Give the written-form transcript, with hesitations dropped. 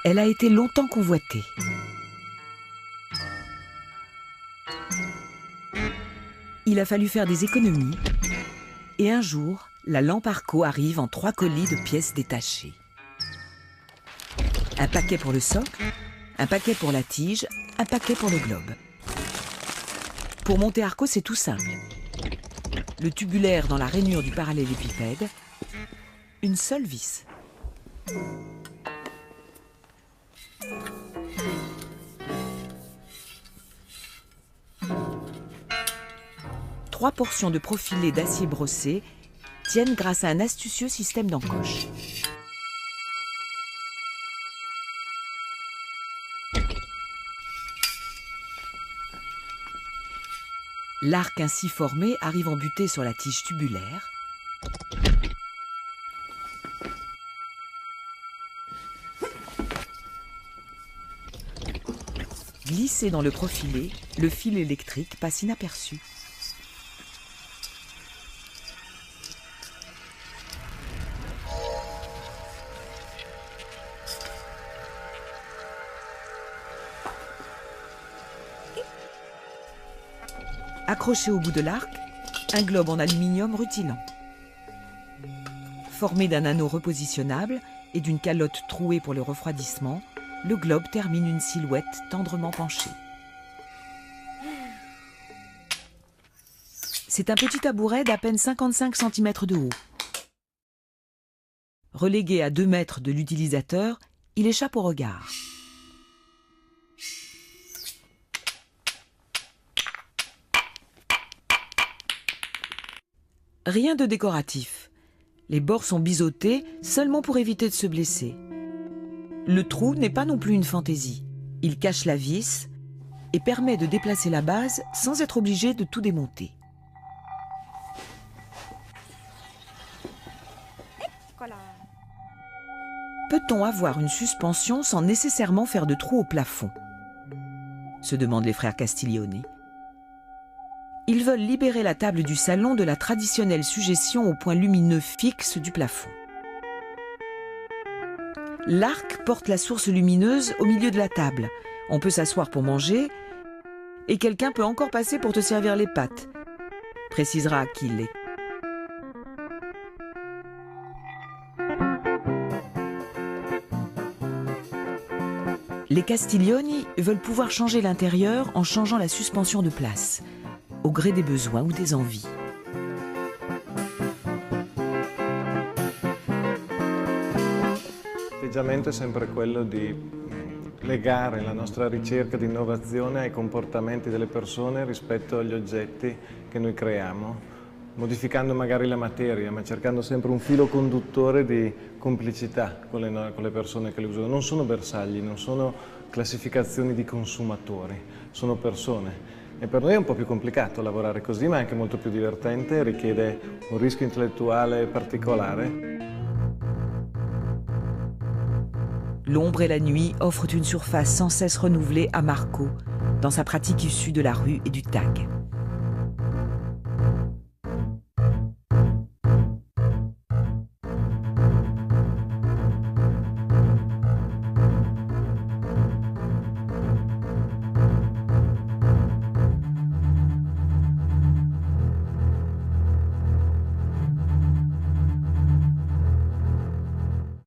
Elle a été longtemps convoitée. Il a fallu faire des économies. Et un jour, la lampe Arco arrive en 3 colis de pièces détachées. Un paquet pour le socle, un paquet pour la tige, un paquet pour le globe. Pour monter Arco, c'est tout simple. Le tubulaire dans la rainure du parallélépipède, une seule vis. Trois portions de profilés d'acier brossé tiennent grâce à un astucieux système d'encoche. L'arc ainsi formé arrive en butée sur la tige tubulaire. Glissé dans le profilé, le fil électrique passe inaperçu. Accroché au bout de l'arc, un globe en aluminium rutilant. Formé d'un anneau repositionnable et d'une calotte trouée pour le refroidissement, le globe termine une silhouette tendrement penchée. C'est un petit tabouret d'à peine 55 cm de haut. Relégué à 2 mètres de l'utilisateur, il échappe au regard. Rien de décoratif. Les bords sont biseautés seulement pour éviter de se blesser. Le trou n'est pas non plus une fantaisie. Il cache la vis et permet de déplacer la base sans être obligé de tout démonter. Peut-on avoir une suspension sans nécessairement faire de trou au plafond? Se demandent les frères Castiglioni. Ils veulent libérer la table du salon de la traditionnelle sujétion au point lumineux fixe du plafond. L'arc porte la source lumineuse au milieu de la table. On peut s'asseoir pour manger et quelqu'un peut encore passer pour te servir les pâtes, précisera Achille. Les Castiglioni veulent pouvoir changer l'intérieur en changeant la suspension de place, au gré des besoins ou des envies. L'atteggiamento è sempre quello di legare la nostra ricerca di innovazione ai comportamenti delle persone rispetto agli oggetti che noi creiamo, modificando magari la materia, ma cercando sempre un filo conduttore di complicità con le persone che le usano. Non sono bersagli, non sono classificazioni di consumatori, sono persone. E per noi è un po' più complicato lavorare così, ma è anche molto più divertente, richiede un rischio intellettuale particolare. L'ombre et la nuit offrent une surface sans cesse renouvelée à Marco, dans sa pratique issue de la rue et du tag.